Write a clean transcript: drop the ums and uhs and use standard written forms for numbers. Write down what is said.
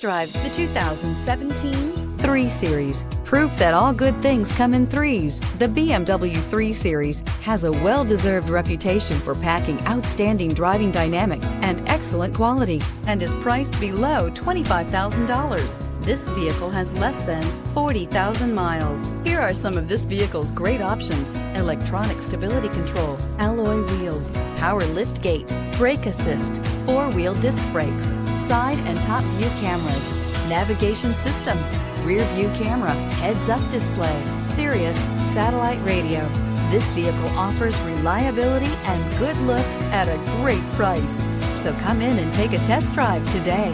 Drive the 2017 3 Series. Proof that all good things come in threes. The BMW 3 Series has a well-deserved reputation for packing outstanding driving dynamics and excellent quality, and is priced below $25,000. This vehicle has less than 40,000 miles. Here are some of this vehicle's great options: electronic stability control, alloy wheels, power lift gate, brake assist, 4-wheel disc brakes, side and top view cameras, navigation system, rear view camera, heads-up display, Sirius satellite radio. This vehicle offers reliability and good looks at a great price. So come in and take a test drive today.